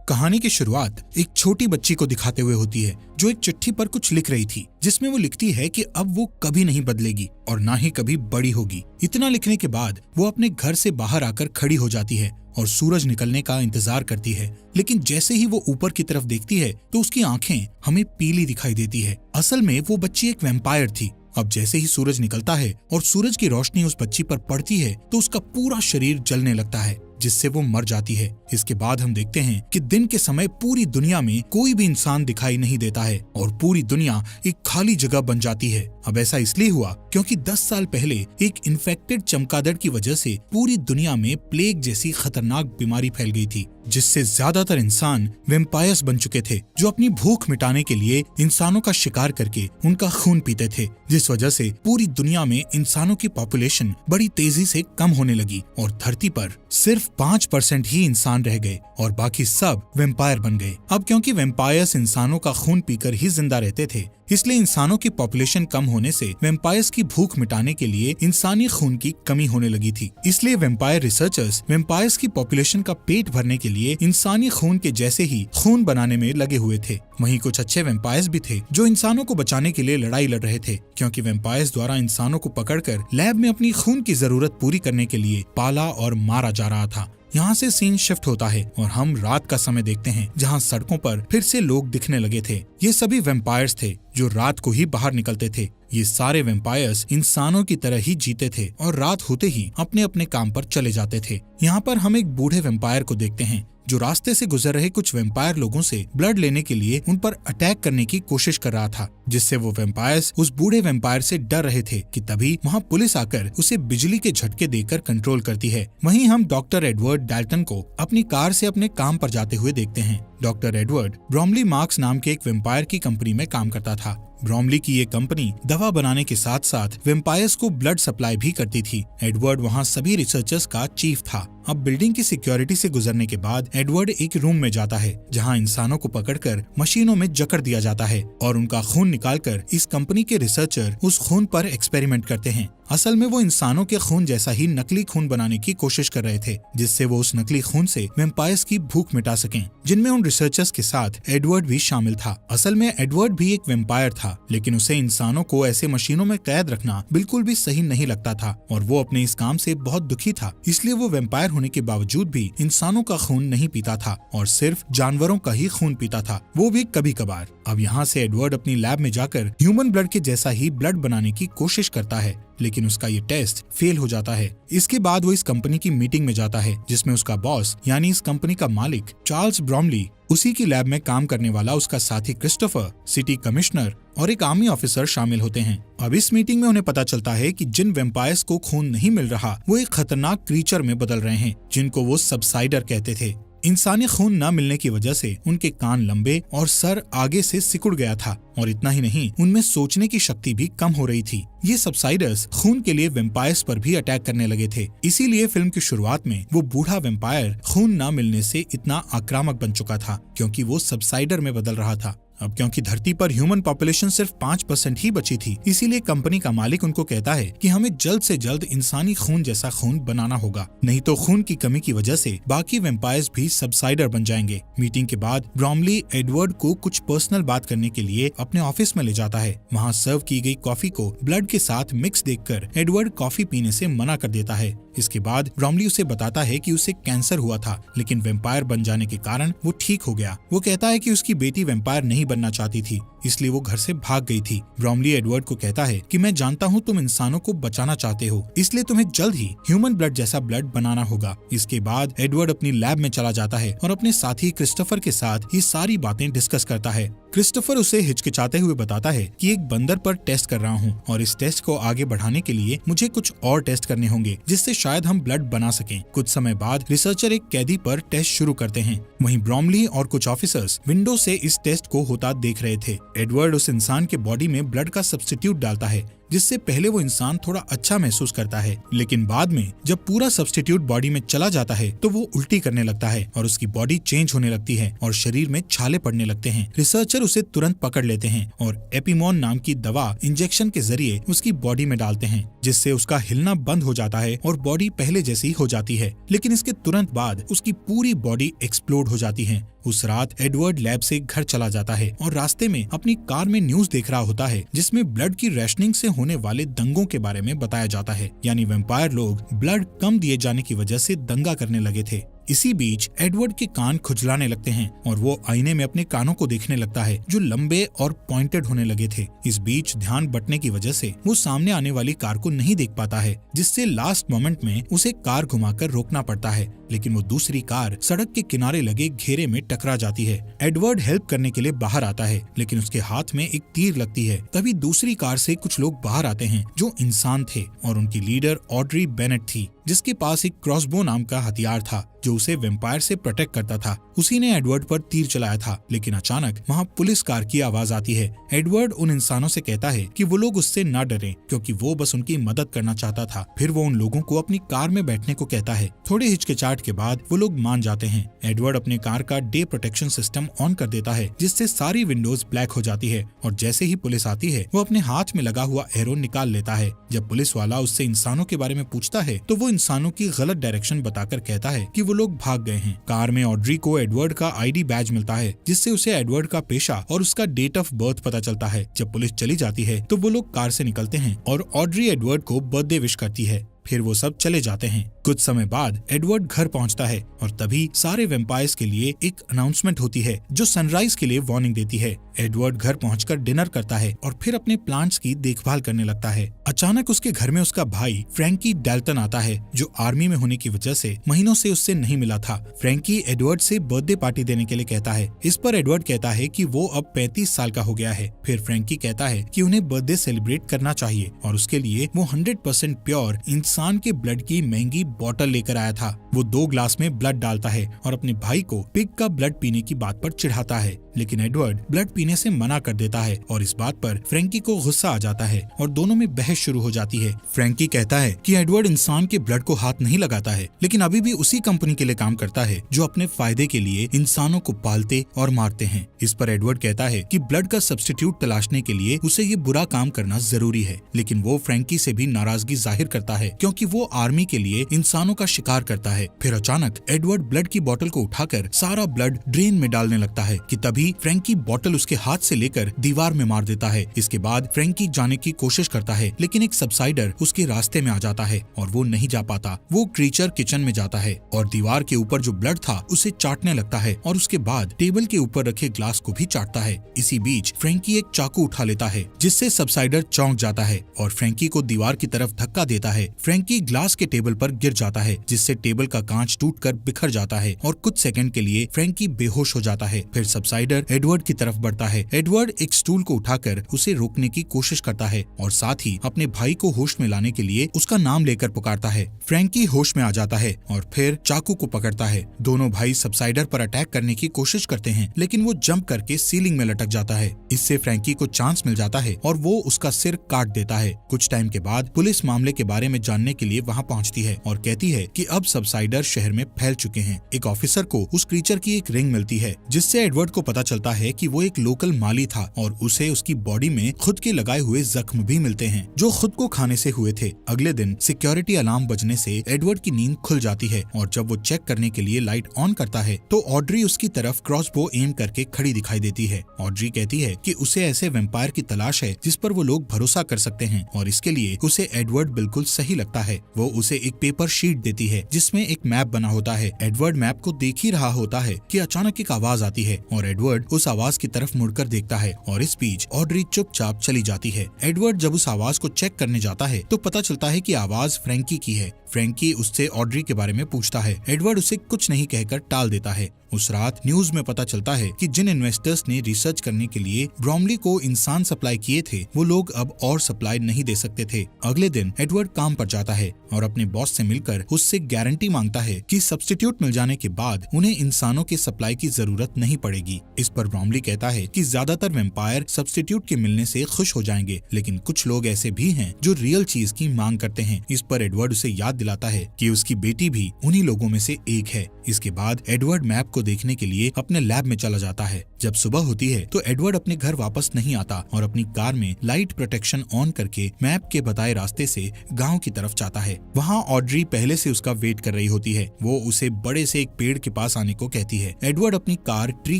कहानी की शुरुआत एक छोटी बच्ची को दिखाते हुए होती है जो एक चिट्ठी पर कुछ लिख रही थी, जिसमें वो लिखती है कि अब वो कभी नहीं बदलेगी और ना ही कभी बड़ी होगी। इतना लिखने के बाद वो अपने घर से बाहर आकर खड़ी हो जाती है और सूरज निकलने का इंतजार करती है, लेकिन जैसे ही वो ऊपर की तरफ देखती है तो उसकी आंखें हमें पीली दिखाई देती है। असल में वो बच्ची एक वैम्पायर थी। अब जैसे ही सूरज निकलता है और सूरज की रोशनी उस बच्ची पर पड़ती है तो उसका पूरा शरीर जलने लगता है, जिससे वो मर जाती है। इसके बाद हम देखते हैं कि दिन के समय पूरी दुनिया में कोई भी इंसान दिखाई नहीं देता है और पूरी दुनिया एक खाली जगह बन जाती है। अब ऐसा इसलिए हुआ क्योंकि 10 साल पहले एक इन्फेक्टेड चमगादड़ की वजह से पूरी दुनिया में प्लेग जैसी खतरनाक बीमारी फैल गई थी, जिससे ज्यादातर इंसान वैम्पायर्स बन चुके थे जो अपनी भूख मिटाने के लिए इंसानों का शिकार करके उनका खून पीते थे, जिस वजह से पूरी दुनिया में इंसानों की पॉपुलेशन बड़ी तेजी से कम होने लगी और धरती पर सिर्फ 5% ही इंसान रह गए और बाकी सब वैम्पायर बन गए। अब क्योंकि वैम्पायर्स इंसानों का खून पीकर ही जिंदा रहते थे, इसलिए इंसानों की पॉपुलेशन कम होने से वैम्पायर्स की भूख मिटाने के लिए इंसानी खून की कमी होने लगी थी। इसलिए वैम्पायर रिसर्चर्स वैम्पायर्स की पॉपुलेशन का पेट भरने के लिए इंसानी खून के जैसे ही खून बनाने में लगे हुए थे। वहीं कुछ अच्छे वैम्पायर्स भी थे जो इंसानों को बचाने के लिए लड़ाई लड़ रहे थे, क्योंकि वैम्पायर्स द्वारा इंसानों को पकड़कर लैब में अपनी खून की जरूरत पूरी करने के लिए पाला और मारा जा रहा था। यहाँ से सीन शिफ्ट होता है और हम रात का समय देखते हैं, जहाँ सड़कों पर फिर से लोग दिखने लगे थे। ये सभी वैम्पायर्स थे जो रात को ही बाहर निकलते थे। ये सारे वैम्पायर्स इंसानों की तरह ही जीते थे और रात होते ही अपने अपने काम पर चले जाते थे। यहाँ पर हम एक बूढ़े वैम्पायर को देखते हैं जो रास्ते से गुजर रहे कुछ वैम्पायर लोगों से ब्लड लेने के लिए उन पर अटैक करने की कोशिश कर रहा था, जिससे वो वैम्पायर्स उस बूढ़े वैम्पायर से डर रहे थे कि तभी वहाँ पुलिस आकर उसे बिजली के झटके देकर कंट्रोल करती है। वहीं हम डॉक्टर एडवर्ड डाल्टन को अपनी कार से अपने काम पर जाते हुए देखते हैं। डॉक्टर एडवर्ड ब्रोमली मार्क्स नाम के एक वैम्पायर की कंपनी में काम करता था। ब्रोमली की ये कंपनी दवा बनाने के साथ साथ वैम्पायर्स को ब्लड सप्लाई भी करती थी। एडवर्ड वहाँ सभी रिसर्चर्स का चीफ था। अब बिल्डिंग की सिक्योरिटी से गुजरने के बाद एडवर्ड एक रूम में जाता है जहाँ इंसानों को पकड़कर मशीनों में जकड़ दिया जाता है और उनका खून निकालकर इस कंपनी के रिसर्चर उस खून पर एक्सपेरिमेंट करते हैं। असल में वो इंसानों के खून जैसा ही नकली खून बनाने की कोशिश कर रहे थे, जिससे वो उस नकली खून से वैम्पायर्स की भूख मिटा सकें, जिनमें उन रिसर्चर्स के साथ एडवर्ड भी शामिल था। असल में एडवर्ड भी एक वैम्पायर था, लेकिन उसे इंसानों को ऐसे मशीनों में कैद रखना बिल्कुल भी सही नहीं लगता था और वो अपने इस काम से बहुत दुखी था। इसलिए वो वैम्पायर होने के बावजूद भी इंसानों का खून नहीं पीता था और सिर्फ जानवरों का ही खून पीता था, वो भी कभी कभार। अब यहाँ से एडवर्ड अपनी लैब में जाकर ह्यूमन ब्लड के जैसा ही ब्लड बनाने की कोशिश करता है, लेकिन उसका ये टेस्ट फेल हो जाता है। इसके बाद वो इस कंपनी की मीटिंग में जाता है, जिसमें उसका बॉस यानी इस कंपनी का मालिक चार्ल्स ब्रोमली, उसी की लैब में काम करने वाला उसका साथी क्रिस्टोफर, सिटी कमिश्नर और एक आर्मी ऑफिसर शामिल होते हैं। अब इस मीटिंग में उन्हें पता चलता है कि जिन वैम्पायर्स को खून नहीं मिल रहा वो एक खतरनाक क्रीचर में बदल रहे हैं, जिनको वो सबसाइडर कहते थे। इंसानी खून न मिलने की वजह से उनके कान लंबे और सर आगे से सिकुड़ गया था और इतना ही नहीं, उनमें सोचने की शक्ति भी कम हो रही थी। ये सबसाइडर्स खून के लिए वैम्पायर्स पर भी अटैक करने लगे थे। इसीलिए फिल्म की शुरुआत में वो बूढ़ा वैम्पायर खून न मिलने से इतना आक्रामक बन चुका था, क्योंकि वो सबसाइडर में बदल रहा था। अब क्योंकि धरती पर ह्यूमन पॉपुलेशन सिर्फ 5% ही बची थी, इसीलिए कंपनी का मालिक उनको कहता है कि हमें जल्द से जल्द इंसानी खून जैसा खून बनाना होगा, नहीं तो खून की कमी की वजह से बाकी वैम्पायर्स भी सबसाइडर बन जाएंगे। मीटिंग के बाद ब्रोमली एडवर्ड को कुछ पर्सनल बात करने के लिए अपने ऑफिस में ले जाता है। वहाँ सर्व की गई कॉफी को ब्लड के साथ मिक्स देखकर एडवर्ड कॉफी पीने से मना कर देता है। इसके बाद ब्रोमली उसे बताता है कि उसे कैंसर हुआ था, लेकिन वैम्पायर बन जाने के कारण वो ठीक हो गया। वो कहता है कि उसकी बेटी वैम्पायर नहीं बनना चाहती थी, इसलिए वो घर से भाग गई थी। ब्रोमली एडवर्ड को कहता है कि मैं जानता हूँ तुम इंसानों को बचाना चाहते हो, इसलिए तुम्हें जल्द ही ह्यूमन ब्लड जैसा ब्लड बनाना होगा। इसके बाद एडवर्ड अपनी लैब में चला जाता है और अपने साथी क्रिस्टोफर के साथ ये सारी बातें डिस्कस करता है। क्रिस्टोफर उसे हिचकिचाते हुए बताता है कि एक बंदर पर टेस्ट कर रहा हूँ और इस टेस्ट को आगे बढ़ाने के लिए मुझे कुछ और टेस्ट करने होंगे, जिससे शायद हम ब्लड बना सकें। कुछ समय बाद रिसर्चर एक कैदी पर टेस्ट शुरू करते हैं। वहीं ब्रोमली और कुछ ऑफिसर्स विंडो से इस टेस्ट को होता देख रहे थे। एडवर्ड उस इंसान के बॉडी में ब्लड का सब्स्टिट्यूट डालता है, जिससे पहले वो इंसान थोड़ा अच्छा महसूस करता है, लेकिन बाद में जब पूरा सब्स्टिट्यूट बॉडी में चला जाता है तो वो उल्टी करने लगता है और उसकी बॉडी चेंज होने लगती है और शरीर में छाले पड़ने लगते हैं। रिसर्चर उसे तुरंत पकड़ लेते हैं और एपिमोन नाम की दवा इंजेक्शन के जरिए उसकी बॉडी में डालते हैं, जिससे उसका हिलना बंद हो जाता है और बॉडी पहले जैसी हो जाती है। लेकिन इसके तुरंत बाद उसकी पूरी बॉडी एक्सप्लोड हो जाती है। उस रात एडवर्ड लैब से घर चला जाता है और रास्ते में अपनी कार में न्यूज देख रहा होता है जिसमें ब्लड की रेशनिंग से होने वाले दंगों के बारे में बताया जाता है, यानी वैम्पायर लोग ब्लड कम दिए जाने की वजह से दंगा करने लगे थे। इसी बीच एडवर्ड के कान खुजलाने लगते हैं और वो आईने में अपने कानों को देखने लगता है जो लंबे और पॉइंटेड होने लगे थे। इस बीच ध्यान बंटने की वजह से वो सामने आने वाली कार को नहीं देख पाता है, जिससे लास्ट मोमेंट में उसे कार घुमाकर रोकना पड़ता है, लेकिन वो दूसरी कार सड़क के किनारे लगे घेरे में टकरा जाती है। एडवर्ड हेल्प करने के लिए बाहर आता है, लेकिन उसके हाथ में एक तीर लगती है। तभी दूसरी कार से कुछ लोग बाहर आते हैं जो इंसान थे और उनकी लीडर ऑड्री बेनेट थी, जिसके पास एक क्रॉसबो नाम का हथियार था जो उसे वैम्पायर से प्रोटेक्ट करता था। उसी ने एडवर्ड पर तीर चलाया था, लेकिन अचानक वहाँ पुलिस कार की आवाज आती है। एडवर्ड उन इंसानों से कहता है कि वो लोग उससे न डरें क्योंकि वो बस उनकी मदद करना चाहता था। फिर वो उन लोगों को अपनी कार में बैठने को कहता है। थोड़े हिचकिचाहट के बाद वो लोग मान जाते हैं। एडवर्ड अपने कार का डे प्रोटेक्शन सिस्टम ऑन कर देता है, जिससे सारी विंडोज ब्लैक हो जाती है और जैसे ही पुलिस आती है वो अपने हाथ में लगा हुआ एरो निकाल लेता है। जब पुलिस वाला उससे इंसानों के बारे में पूछता है तो वो इंसानों की गलत डायरेक्शन बताकर कहता है कि वो लोग भाग गए हैं। कार में ऑड्री को एडवर्ड का आईडी बैज मिलता है, जिससे उसे एडवर्ड का पेशा और उसका डेट ऑफ बर्थ पता चलता है। जब पुलिस चली जाती है तो वो लोग कार से निकलते हैं और ऑड्री एडवर्ड को बर्थडे विश करती है। फिर वो सब चले जाते हैं। कुछ समय बाद एडवर्ड घर पहुंचता है और तभी सारे वैम्पायर्स के लिए एक अनाउंसमेंट होती है जो सनराइज के लिए वार्निंग देती है। एडवर्ड घर पहुंचकर डिनर करता है और फिर अपने प्लांट्स की देखभाल करने लगता है। अचानक उसके घर में उसका भाई फ्रैंकी डैल्टन आता है जो आर्मी में होने की वजह से महीनों से उससे नहीं मिला था। फ्रैंकी एडवर्ड से बर्थडे पार्टी देने के लिए कहता है। इस पर एडवर्ड कहता है कि वो अब 35 साल का हो गया है। फिर फ्रैंकी कहता है कि उन्हें बर्थडे सेलिब्रेट करना चाहिए और उसके लिए वो 100% प्योर इंसान के ब्लड की महंगी बोतल लेकर आया था। वो 2 ग्लास में ब्लड डालता है और अपने भाई को पिग का ब्लड पीने की बात पर चिढ़ाता है, लेकिन एडवर्ड ब्लड पीने से मना कर देता है और इस बात पर फ्रैंकी को गुस्सा आ जाता है और दोनों में बहस शुरू हो जाती है। फ्रैंकी कहता है कि एडवर्ड इंसान के ब्लड को हाथ नहीं लगाता है, लेकिन अभी भी उसी कंपनी के लिए काम करता है जो अपने फायदे के लिए इंसानों को पालते और मारते हैं। इस पर एडवर्ड कहता है कि ब्लड का सब्स्टिट्यूट तलाशने के लिए उसे ये बुरा काम करना जरूरी है, लेकिन वो फ्रैंकी से भी नाराजगी जाहिर करता है क्योंकि वो आर्मी के लिए इंसानों का शिकार करता है। फिर अचानक एडवर्ड ब्लड की बोतल को उठाकर सारा ब्लड ड्रेन में डालने लगता है कि तभी फ्रैंकी बोतल उसके हाथ से लेकर दीवार में मार देता है। इसके बाद फ्रैंकी जाने की कोशिश करता है, लेकिन एक सबसाइडर उसके रास्ते में आ जाता है और वो नहीं जा पाता। वो क्रीचर किचन में जाता है और दीवार के ऊपर जो ब्लड था उसे चाटने लगता है और उसके बाद टेबल के ऊपर रखे ग्लास को भी चाटता है। इसी बीच फ्रैंकी एक चाकू उठा लेता है, जिससे सबसाइडर चौंक जाता है और फ्रैंकी को दीवार की तरफ धक्का देता है। फ्रैंकी ग्लास के टेबल पर गिर जाता है, जिससे टेबल का कांच टूटकर बिखर जाता है और कुछ सेकंड के लिए फ्रैंकी बेहोश हो जाता है। फिर सबसाइडर एडवर्ड की तरफ बढ़ता है। एडवर्ड एक स्टूल को उठाकर उसे रोकने की कोशिश करता है और साथ ही अपने भाई को होश में लाने के लिए उसका नाम लेकर पुकारता है। फ्रैंकी होश में आ जाता है और फिर चाकू को पकड़ता है। दोनों भाई सबसाइडर पर अटैक करने की कोशिश करते हैं, लेकिन वो जंप करके सीलिंग में लटक जाता है। इससे फ्रैंकी को चांस मिल जाता है और वो उसका सिर काट देता है। कुछ टाइम के बाद पुलिस मामले के बारे में जानने के लिए वहाँ पहुँचती है और कहती है कि अब सबसाइडर शहर में फैल चुके हैं। एक ऑफिसर को उस क्रीचर की एक रिंग मिलती है, जिससे एडवर्ड को पता चलता है कि वो एक लोकल माली था और उसे उसकी बॉडी में खुद के लगाए हुए जख्म भी मिलते हैं जो खुद को खाने से हुए थे। अगले दिन सिक्योरिटी अलार्म बजने से एडवर्ड की नींद खुल जाती है और जब वो चेक करने के लिए लाइट ऑन करता है तो ऑड्री उसकी तरफ क्रॉसबो एम करके खड़ी दिखाई देती है। ऑड्री कहती है कि उसे ऐसे वैम्पायर की तलाश है जिस पर वो लोग भरोसा कर सकते हैं और इसके लिए उसे एडवर्ड बिल्कुल सही लगता है। वो उसे एक पेपर शीट देती है जिसमें एक मैप बना होता है। एडवर्ड मैप को देख ही रहा होता है कि अचानक एक आवाज आती है और एडवर्ड उस आवाज की तरफ मुड़कर देखता है और इस बीच ऑड्री चुपचाप चली जाती है। एडवर्ड जब उस आवाज को चेक करने जाता है तो पता चलता है कि आवाज फ्रैंकी की है। फ्रैंकी उससे ऑड्री के बारे में पूछता है। एडवर्ड उसे कुछ नहीं कहकर टाल देता है। उस रात न्यूज में पता चलता है कि जिन इन्वेस्टर्स ने रिसर्च करने के लिए ब्रॉमली को इंसान सप्लाई किए थे वो लोग अब और सप्लाई नहीं दे सकते थे। अगले दिन एडवर्ड काम पर जाता है और अपने बॉस से मिलकर उससे गारंटी मांगता है कि सब्स्टिट्यूट मिल जाने के बाद उन्हें इंसानों के सप्लाई की जरूरत नहीं पड़ेगी। इस पर ब्रॉमली कहता है कि ज्यादातर वैम्पायर सब्स्टिट्यूट के मिलने से खुश हो जाएंगे, लेकिन कुछ लोग ऐसे भी हैं जो रियल चीज की मांग करते हैं। इस पर एडवर्ड उसे याद दिलाता है कि उसकी बेटी भी उन्हीं लोगों में से एक है। इसके बाद एडवर्ड मैप को देखने के लिए अपने लैब में चला जाता है। जब सुबह होती है तो एडवर्ड अपने घर वापस नहीं आता और अपनी कार में लाइट प्रोटेक्शन ऑन करके मैप के बताए रास्ते से गांव की तरफ जाता है। वहाँ ऑड्री पहले से उसका वेट कर रही होती है। वो उसे बड़े से एक पेड़ के पास आने को कहती है। एडवर्ड अपनी कार ट्री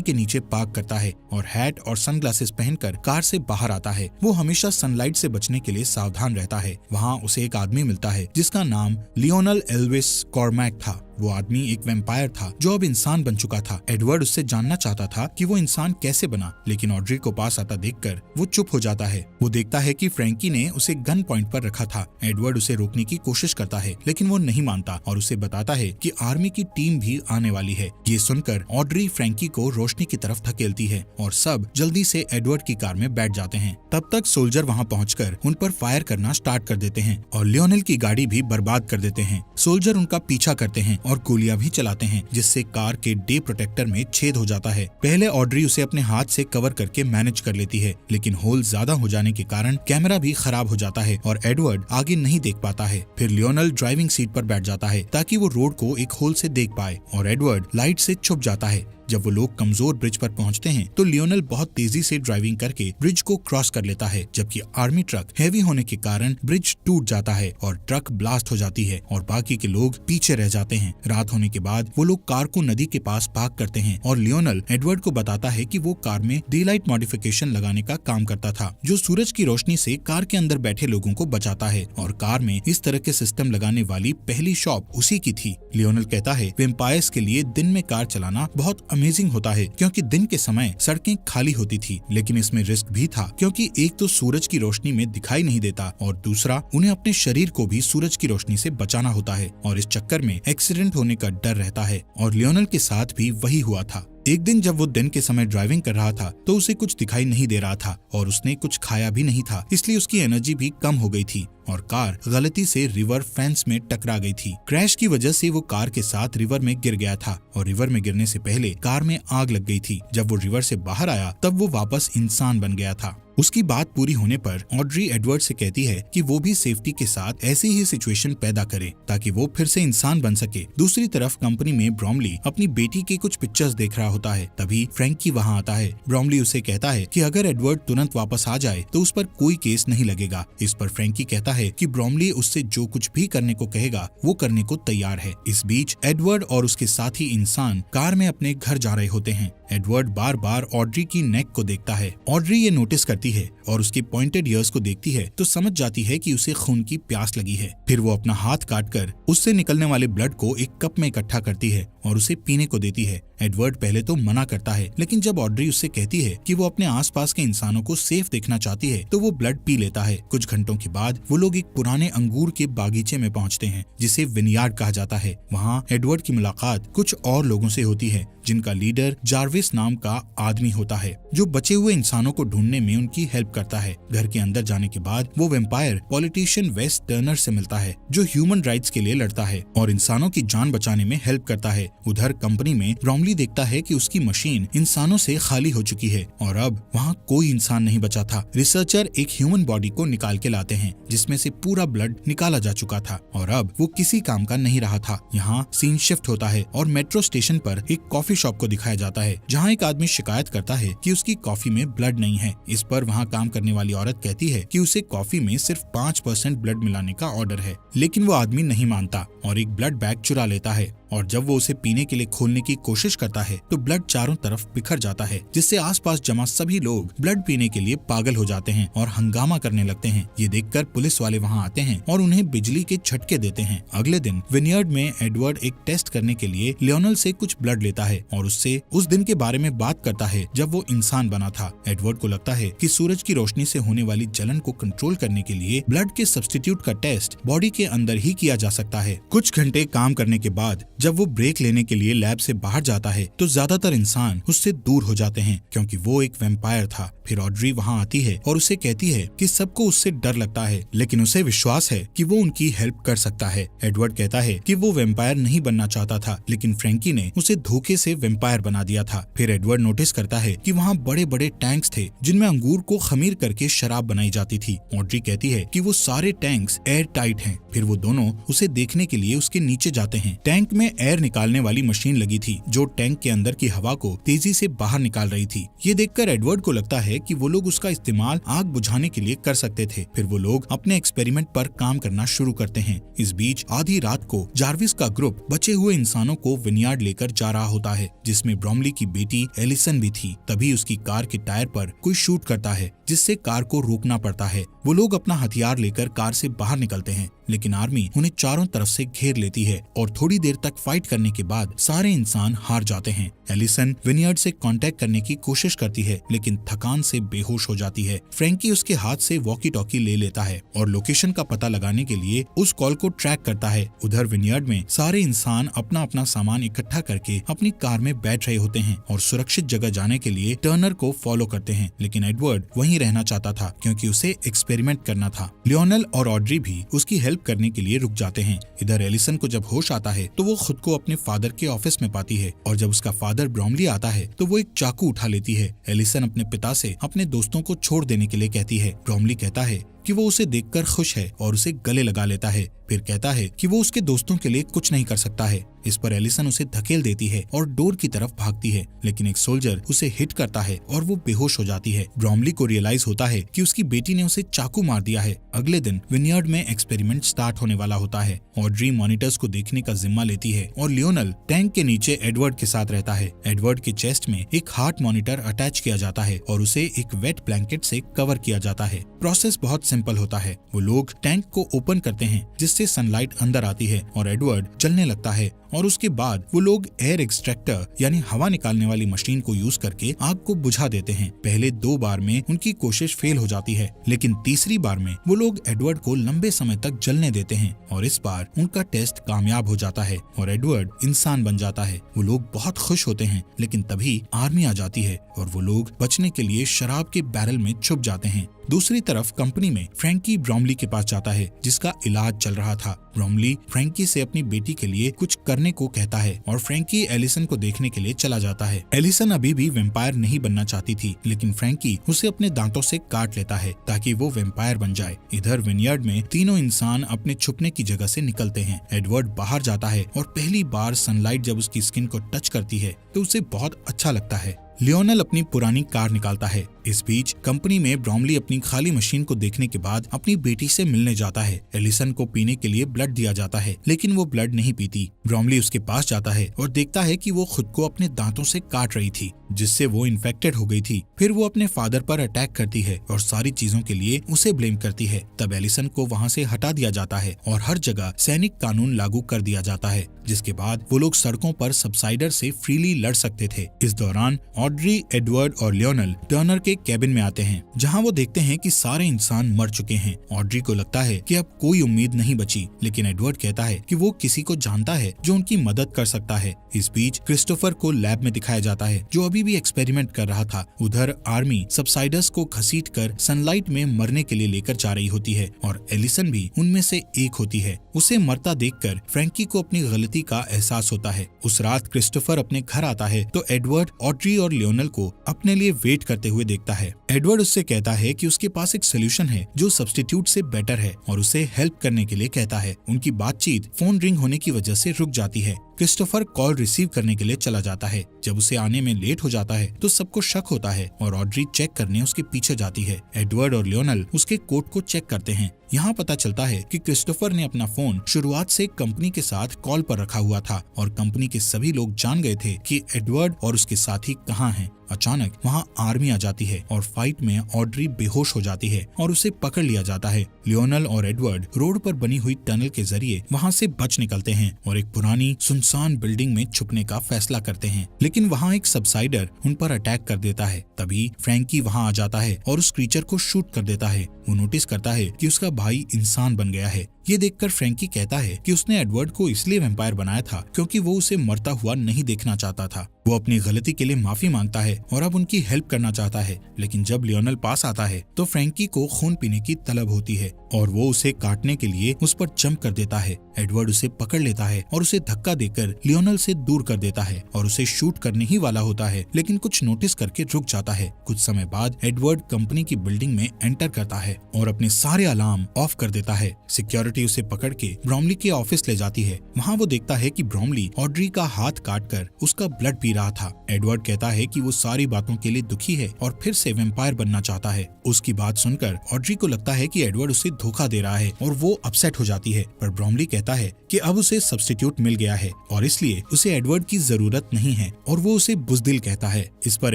के नीचे पार्क करता है और हैट और सनग्लासेस पहनकर कार से बाहर आता है। वो हमेशा सनलाइट से बचने के लिए सावधान रहता है। वहाँ उसे एक आदमी मिलता है जिसका नाम लियोनल एल्विस कॉर्मैक था। वो आदमी एक वैम्पायर था जो अब इंसान बन चुका था। एडवर्ड उससे जानना चाहता था कि वो इंसान कैसे बना, लेकिन ऑड्री को पास आता देखकर वो चुप हो जाता है। वो देखता है कि फ्रैंकी ने उसे गन पॉइंट पर रखा था। एडवर्ड उसे रोकने की कोशिश करता है लेकिन वो नहीं मानता और उसे बताता है कि आर्मी की टीम भी आने वाली है। ये सुनकर ऑड्री फ्रैंकी को रोशनी की तरफ धकेलती है और सब जल्दी से एडवर्ड की कार में बैठ जाते हैं। तब तक सोल्जर वहाँ पहुंचकर उन पर फायर करना स्टार्ट कर देते हैं और लियोनेल की गाड़ी भी बर्बाद कर देते हैं। सोल्जर उनका पीछा करते हैं और गोलियां भी चलाते हैं जिससे कार के डे प्रोटेक्टर में छेद हो जाता है। पहले ऑड्री उसे अपने हाथ से कवर करके मैनेज कर लेती है, लेकिन होल ज्यादा हो जाने के कारण कैमरा भी खराब हो जाता है और एडवर्ड आगे नहीं देख पाता है। फिर लियोनेल ड्राइविंग सीट पर बैठ जाता है ताकि वो रोड को एक होल से देख पाए और एडवर्ड लाइट से छुप जाता है। जब वो लोग कमजोर ब्रिज पर पहुंचते हैं तो लियोनेल बहुत तेजी से ड्राइविंग करके ब्रिज को क्रॉस कर लेता है, जबकि आर्मी ट्रक हैवी होने के कारण ब्रिज टूट जाता है और ट्रक ब्लास्ट हो जाती है और बाकी के लोग पीछे रह जाते हैं। रात होने के बाद वो लोग कार को नदी के पास पार्क करते हैं और लियोनेल एडवर्ड को बताता है कि वो कार में डे लाइट मॉडिफिकेशन लगाने का काम करता था, जो सूरज की रोशनी से कार के अंदर बैठे लोगों को बचाता है और कार में इस तरह के सिस्टम लगाने वाली पहली शॉप उसी की थी। लियोनेल कहता है वैम्पायर्स के लिए दिन में कार चलाना बहुत अमेजिंग होता है क्योंकि दिन के समय सड़कें खाली होती थी, लेकिन इसमें रिस्क भी था क्योंकि एक तो सूरज की रोशनी में दिखाई नहीं देता और दूसरा उन्हें अपने शरीर को भी सूरज की रोशनी से बचाना होता है और इस चक्कर में एक्सीडेंट होने का डर रहता है। और लियोनेल के साथ भी वही हुआ था। एक दिन जब वो दिन के समय ड्राइविंग कर रहा था तो उसे कुछ दिखाई नहीं दे रहा था और उसने कुछ खाया भी नहीं था, इसलिए उसकी एनर्जी भी कम हो गई थी और कार गलती से रिवर फेंस में टकरा गई थी। क्रैश की वजह से वो कार के साथ रिवर में गिर गया था और रिवर में गिरने से पहले कार में आग लग गई थी। जब वो रिवर से बाहर आया तब वो वापस इंसान बन गया था। उसकी बात पूरी होने पर ऑड्री एडवर्ड से कहती है कि वो भी सेफ्टी के साथ ऐसी ही सिचुएशन पैदा करे ताकि वो फिर से इंसान बन सके। दूसरी तरफ कंपनी में ब्रॉमली अपनी बेटी के कुछ पिक्चर्स देख रहा होता है। तभी फ्रैंकी वहाँ आता है। ब्रॉमली उसे कहता है कि अगर एडवर्ड तुरंत वापस आ जाए तो उस पर कोई केस नहीं लगेगा। इस पर फ्रैंकी कहता है कि ब्रॉमली उससे जो कुछ भी करने को कहेगा वो करने को तैयार है। इस बीच एडवर्ड और उसके साथी इंसान कार में अपने घर जा रहे होते हैं। एडवर्ड बार बार ऑड्री की नेक को देखता है। ऑड्री ये नोटिस करती है और उसके पॉइंटेड ईयर्स को देखती है तो समझ जाती है कि उसे खून की प्यास लगी है। फिर वो अपना हाथ काटकर उससे निकलने वाले ब्लड को एक कप में इकट्ठा करती है और उसे पीने को देती है। एडवर्ड पहले तो मना करता है, लेकिन जब ऑड्री उससे कहती है कि वो अपने आसपास के इंसानों को सेफ देखना चाहती है तो वो ब्लड पी लेता है। कुछ घंटों के बाद वो लोग एक पुराने अंगूर के बागीचे में पहुंचते हैं जिसे विनयार्ड कहा जाता है। वहाँ एडवर्ड की मुलाकात कुछ और लोगों से होती है जिनका लीडर जार्विस नाम का आदमी होता है जो बचे हुए इंसानों को ढूंढने में उनकी हेल्प करता है। घर के अंदर जाने के बाद वो वैम्पायर पॉलिटिशियन वेस टर्नर से मिलता है जो ह्यूमन राइट्स के लिए लड़ता है और इंसानों की जान बचाने में हेल्प करता है। उधर कंपनी में ब्रॉमली देखता है कि उसकी मशीन इंसानों से खाली हो चुकी है और अब वहाँ कोई इंसान नहीं बचा था। रिसर्चर एक ह्यूमन बॉडी को निकाल के लाते हैं जिसमें से पूरा ब्लड निकाला जा चुका था और अब वो किसी काम का नहीं रहा था। यहाँ सीन शिफ्ट होता है और मेट्रो स्टेशन पर एक कॉफी शॉप को दिखाया जाता है जहाँ एक आदमी शिकायत करता है कि उसकी कॉफी में ब्लड नहीं है। इस पर वहाँ काम करने वाली औरत कहती है कि उसे कॉफी में सिर्फ 5% ब्लड मिलाने का ऑर्डर है, लेकिन वो आदमी नहीं मानता और एक ब्लड बैग चुरा लेता है और जब वो उसे पीने के लिए खोलने की कोशिश करता है तो ब्लड चारों तरफ बिखर जाता है जिससे आसपास जमा सभी लोग ब्लड पीने के लिए पागल हो जाते हैं और हंगामा करने लगते हैं। ये देखकर पुलिस वाले वहाँ आते हैं और उन्हें बिजली के झटके देते हैं। अगले दिन विनयार्ड में एडवर्ड एक टेस्ट करने के लिए लियोनेल से कुछ ब्लड लेता है और उससे उस दिन के बारे में बात करता है जब वो इंसान बना था। एडवर्ड को लगता है कि सूरज की रोशनी से होने वाली जलन को कंट्रोल करने के लिए ब्लड के सब्स्टिट्यूट का टेस्ट बॉडी के अंदर ही किया जा सकता है। कुछ घंटे काम करने के बाद जब वो ब्रेक लेने के लिए लैब से बाहर जाता है तो ज्यादातर इंसान उससे दूर हो जाते हैं क्योंकि वो एक वैम्पायर था। फिर ऑड्री वहाँ आती है और उसे कहती है कि सबको उससे डर लगता है, लेकिन उसे विश्वास है कि वो उनकी हेल्प कर सकता है। एडवर्ड कहता है कि वो वैम्पायर नहीं बनना चाहता था, लेकिन फ्रैंकी ने उसे धोखे से वैम्पायर बना दिया था। फिर एडवर्ड नोटिस करता है कि वहाँ बड़े बड़े टैंक्स थे जिनमें अंगूर को खमीर करके शराब बनाई जाती थी। ऑड्री कहती है कि वो सारे टैंक्स एयर टाइट हैं। फिर वो दोनों उसे देखने के लिए उसके नीचे जाते हैं। टैंक में एयर निकालने वाली मशीन लगी थी जो टैंक के अंदर की हवा को तेजी से बाहर निकाल रही थी। ये देखकर एडवर्ड को लगता है कि वो लोग उसका इस्तेमाल आग बुझाने के लिए कर सकते थे। फिर वो लोग अपने एक्सपेरिमेंट पर काम करना शुरू करते हैं। इस बीच आधी रात को जार्विस का ग्रुप बचे हुए इंसानों को विनयार्ड लेकर जा रहा होता है, जिसमें ब्रोमली की बेटी एलिसन भी थी। तभी उसकी कार के टायर पर कोई शूट करता है, जिससे कार को रोकना पड़ता है। वो लोग अपना हथियार लेकर कार से बाहर निकलते हैं, लेकिन आर्मी उन्हें चारों तरफ से घेर लेती है और थोड़ी देर तक फाइट करने के बाद सारे इंसान हार जाते हैं। एलिसन विनयार्ड से कांटेक्ट करने की कोशिश करती है, लेकिन थकान से बेहोश हो जाती है। फ्रैंकी उसके हाथ से वॉकी टॉकी ले लेता है और लोकेशन का पता लगाने के लिए उस कॉल को ट्रैक करता है। उधर विनयार्ड में सारे इंसान अपना अपना सामान इकट्ठा करके अपनी कार में बैठ रहे होते हैं और सुरक्षित जगह जाने के लिए टर्नर को फॉलो करते हैं, लेकिन एडवर्ड वहीं रहना चाहता था क्योंकि उसे एक्सपेरिमेंट करना था। लियोनेल और ऑड्री भी उसकी हेल्प करने के लिए रुक जाते हैं। इधर एलिसन को जब होश आता है तो वो खुद को अपने फादर के ऑफिस में पाती है और जब उसका फादर ब्रोमली आता है तो वो एक चाकू उठा लेती है। एलिसन अपने पिता से अपने दोस्तों को छोड़ देने के लिए कहती है। ब्रोमली कहता है कि वो उसे देखकर खुश है और उसे गले लगा लेता है। फिर कहता है कि वो उसके दोस्तों के लिए कुछ नहीं कर सकता है। इस पर एलिसन उसे धकेल देती है और डोर की तरफ भागती है, लेकिन एक सोल्जर उसे हिट करता है और वो बेहोश हो जाती है। ब्रोमली को रियलाइज होता है कि उसकी बेटी ने उसे चाकू मार दिया है। अगले दिन विनयार्ड में एक्सपेरिमेंट स्टार्ट होने वाला होता है। ऑड्री मॉनिटर्स को देखने का जिम्मा लेती है और लियोनेल टैंक के नीचे एडवर्ड के साथ रहता है। एडवर्ड के चेस्ट में एक हार्ट मॉनिटर अटैच किया जाता है और उसे एक वेट ब्लैंकेट से कवर किया जाता है। प्रोसेस बहुत सिंपल होता है। वो लोग टैंक को ओपन करते हैं जिससे सनलाइट अंदर आती है और एडवर्ड चलने लगता है और उसके बाद वो लोग एयर एक्सट्रैक्टर यानी हवा निकालने वाली मशीन को यूज करके आग को बुझा देते हैं। पहले 2 बार में उनकी कोशिश फेल हो जाती है, लेकिन तीसरी बार में वो लोग एडवर्ड को लंबे समय तक जलने देते हैं और इस बार उनका टेस्ट कामयाब हो जाता है और एडवर्ड इंसान बन जाता है। वो लोग बहुत खुश होते हैं, लेकिन तभी आर्मी आ जाती है और वो लोग बचने के लिए शराब के बैरल में छुप जाते हैं। दूसरी तरफ कंपनी में फ्रैंकी ब्रोमली के पास जाता है जिसका इलाज चल रहा था। ब्रोमली फ्रैंकी से अपनी बेटी के लिए कुछ करने को कहता है और फ्रैंकी एलिसन को देखने के लिए चला जाता है। एलिसन अभी भी वैम्पायर नहीं बनना चाहती थी, लेकिन फ्रैंकी उसे अपने दांतों से काट लेता है ताकि वो वैम्पायर बन जाए। इधर विनयार्ड में तीनों इंसान अपने छुपने की जगह से निकलते हैं। एडवर्ड बाहर जाता है और पहली बार सनलाइट जब उसकी स्किन को टच करती है तो उसे बहुत अच्छा लगता है। लियोनेल अपनी पुरानी कार निकालता है। इस बीच कंपनी में ब्रोमली अपनी खाली मशीन को देखने के बाद अपनी बेटी से मिलने जाता है। एलिसन को पीने के लिए ब्लड दिया जाता है, लेकिन वो ब्लड नहीं पीती। ब्रोमली उसके पास जाता है और देखता है कि वो खुद को अपने दांतों से काट रही थी, जिससे वो इन्फेक्टेड हो गई थी। फिर वो अपने फादर पर अटैक करती है और सारी चीजों के लिए उसे ब्लेम करती है। तब एलिसन को वहाँ से हटा दिया जाता है और हर जगह सैनिक कानून लागू कर दिया जाता है, जिसके बाद वो लोग सड़कों पर सबसाइडर से फ्रीली लड़ सकते थे। इस दौरान ऑड्री, एडवर्ड और लियोनेल टर्नर के कैबिन में आते हैं, जहां वो देखते हैं कि सारे इंसान मर चुके हैं। ऑड्री को लगता है कि अब कोई उम्मीद नहीं बची, लेकिन एडवर्ड कहता है कि वो किसी को जानता है जो उनकी मदद कर सकता है। इस बीच क्रिस्टोफर को लैब में दिखाया जाता है, जो अभी भी एक्सपेरिमेंट कर रहा था। उधर आर्मी सबसाइडर्स को घसीटकर सनलाइट में मरने के लिए लेकर जा रही होती है और एलिसन भी उनमें से एक होती है। उसे मरता देखकर फ्रैंकी को अपनी गलती का एहसास होता है। उस रात क्रिस्टोफर अपने घर आता है तो एडवर्ड, ऑड्री और लियोनेल को अपने लिए वेट करते हुए देखता है। एडवर्ड उससे कहता है कि उसके पास एक सोल्यूशन है जो सब्स्टिट्यूट से बेटर है और उसे हेल्प करने के लिए कहता है। उनकी बातचीत फोन रिंग होने की वजह से रुक जाती है। क्रिस्टोफर कॉल रिसीव करने के लिए चला जाता है। जब उसे आने में लेट हो जाता है तो सबको शक होता है और ऑड्री चेक करने उसके पीछे जाती है। एडवर्ड और लियोनेल उसके कोट को चेक करते हैं। यहाँ पता चलता है कि क्रिस्टोफर ने अपना फोन शुरुआत से कंपनी के साथ कॉल पर रखा हुआ था और कंपनी के सभी लोग जान गए थे कि एडवर्ड और उसके साथी कहाँ हैं। अचानक वहाँ आर्मी आ जाती है और फाइट में ऑड्री बेहोश हो जाती है और उसे पकड़ लिया जाता है। लियोनेल और एडवर्ड रोड पर बनी हुई टनल के जरिए वहाँ से बच निकलते हैं और एक पुरानी सुनसान बिल्डिंग में छुपने का फैसला करते हैं, लेकिन वहाँ एक सबसाइडर उन पर अटैक कर देता है। तभी फ्रैंकी वहाँ आ जाता है और उस क्रीचर को शूट कर देता है। वो नोटिस करता है कि उसका भाई इंसान बन गया है। ये देखकर फ्रैंकी कहता है कि उसने एडवर्ड को इसलिए वैम्पायर बनाया था क्योंकि वो उसे मरता हुआ नहीं देखना चाहता था। वो अपनी गलती के लिए माफी मांगता है और अब उनकी हेल्प करना चाहता है, लेकिन जब लियोनल पास आता है तो फ्रैंकी को खून पीने की तलब होती है और वो उसे काटने के लिए उस पर जंप कर देता है। एडवर्ड उसे पकड़ लेता है और उसे धक्का देकर लियोनल से दूर कर देता है और उसे शूट करने ही वाला होता है, लेकिन कुछ नोटिस करके रुक जाता है। कुछ समय बाद एडवर्ड कंपनी की बिल्डिंग में एंटर करता है और अपने सारे अलार्म ऑफ कर देता है। सिक्योरिटी उसे पकड़ के ब्रॉमली के ऑफिस ले जाती है। वहाँ वो देखता है कि ब्रॉमली ऑड्री का हाथ काटकर उसका ब्लड पी रहा था। एडवर्ड कहता है कि वो सारी बातों के लिए दुखी है और फिर से वैम्पायर बनना चाहता है। उसकी बात सुनकर ऑड्री को लगता है कि एडवर्ड उसे धोखा दे रहा है और वो अपसेट हो जाती है, पर ब्रॉमली कहता है कि अब उसे सब्स्टिट्यूट मिल गया है और इसलिए उसे एडवर्ड की जरूरत नहीं है और वो उसे बुज़दिल कहता है। इस पर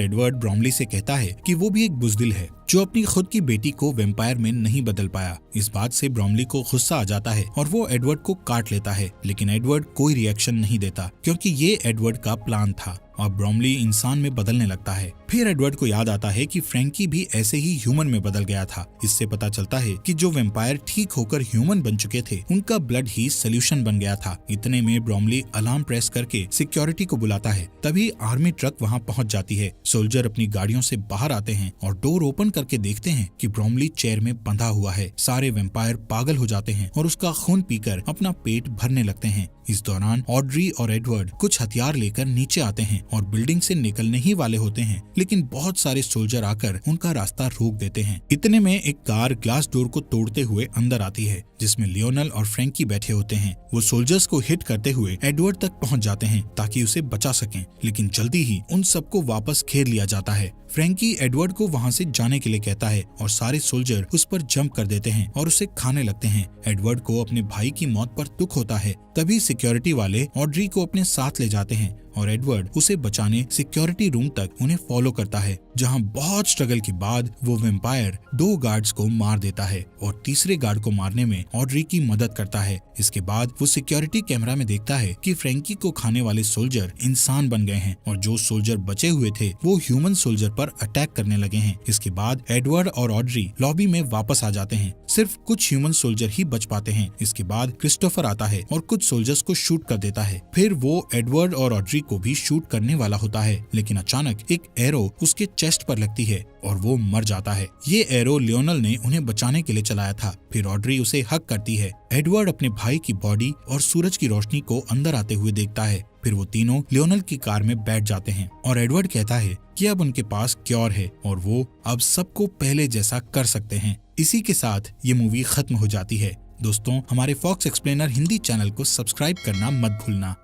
एडवर्ड ब्रॉमली से कहता है कि वो भी एक बुज़दिल है जो अपनी खुद की बेटी को वैम्पायर में नहीं बदल पाया। इस बात से ब्रॉमली को गुस्सा आ जाता है और वो एडवर्ड को काट लेता है, लेकिन एडवर्ड कोई रिएक्शन नहीं देता क्योंकि ये एडवर्ड का प्लान था। अब ब्रॉमली इंसान में बदलने लगता है। फिर एडवर्ड को याद आता है कि फ्रैंकी भी ऐसे ही ह्यूमन में बदल गया था। इससे पता चलता है कि जो वैम्पायर ठीक होकर ह्यूमन बन चुके थे उनका ब्लड ही सोल्यूशन बन गया था। इतने में ब्रॉमली अलार्म प्रेस करके सिक्योरिटी को बुलाता है। तभी आर्मी ट्रक वहाँ पहुँच जाती है। सोल्जर अपनी गाड़ियों से बाहर आते हैं और डोर ओपन करके देखते हैं कि ब्रॉमली चेयर में बंधा हुआ है। सारे वैम्पायर पागल हो जाते हैं और उसका खून पीकर अपना पेट भरने लगते हैं। इस दौरान ऑड्री और एडवर्ड कुछ हथियार लेकर नीचे आते हैं और बिल्डिंग से निकलने ही वाले होते हैं, लेकिन बहुत सारे सोल्जर आकर उनका रास्ता रोक देते हैं। इतने में एक कार ग्लास डोर को तोड़ते हुए अंदर आती है, जिसमें लियोनल और फ्रैंकी बैठे होते हैं। वो सोल्जर्स को हिट करते हुए एडवर्ड तक पहुंच जाते हैं ताकि उसे बचा सकें, लेकिन जल्दी ही उन सबको वापस घेर लिया जाता है। फ्रैंकी एडवर्ड को वहां से जाने के लिए कहता है और सारे सोल्जर उस पर जंप कर देते हैं और उसे खाने लगते हैं। एडवर्ड को अपने भाई की मौत पर दुख होता है। तभी सिक्योरिटी वाले ऑड्री को अपने साथ ले जाते हैं और एडवर्ड उसे बचाने सिक्योरिटी रूम तक उन्हें फॉलो करता है, जहां बहुत स्ट्रगल के बाद वो वैम्पायर 2 गार्ड्स को मार देता है और तीसरे गार्ड को मारने में ऑड्री की मदद करता है। इसके बाद वो सिक्योरिटी कैमरा में देखता है कि फ्रैंकी को खाने वाले सोल्जर इंसान बन गए हैं और जो सोल्जर बचे हुए थे वो ह्यूमन सोल्जर पर अटैक करने लगे हैं। इसके बाद एडवर्ड और ऑड्री लॉबी में वापस आ जाते हैं। सिर्फ कुछ ह्यूमन सोल्जर ही बच पाते हैं। इसके बाद क्रिस्टोफर आता है और कुछ सोल्जर्स को शूट कर देता है। फिर वो एडवर्ड और ऑड्री को भी शूट करने वाला होता है, लेकिन अचानक एक एरो उसके चेस्ट पर लगती है और वो मर जाता है। ये एरो लियोनल ने उन्हें बचाने के लिए चलाया था। फिर ऑड्री उसे हक करती है। एडवर्ड अपने भाई की बॉडी और सूरज की रोशनी को अंदर आते हुए देखता है। फिर वो तीनों लियोनल की कार में बैठ जाते हैं और एडवर्ड कहता है कि अब उनके पास क्योर है और वो अब सबको पहले जैसा कर सकते हैं। इसी के साथ ये मूवी खत्म हो जाती है। दोस्तों, हमारे फॉक्स एक्सप्लेनर हिंदी चैनल को सब्सक्राइब करना मत भूलना।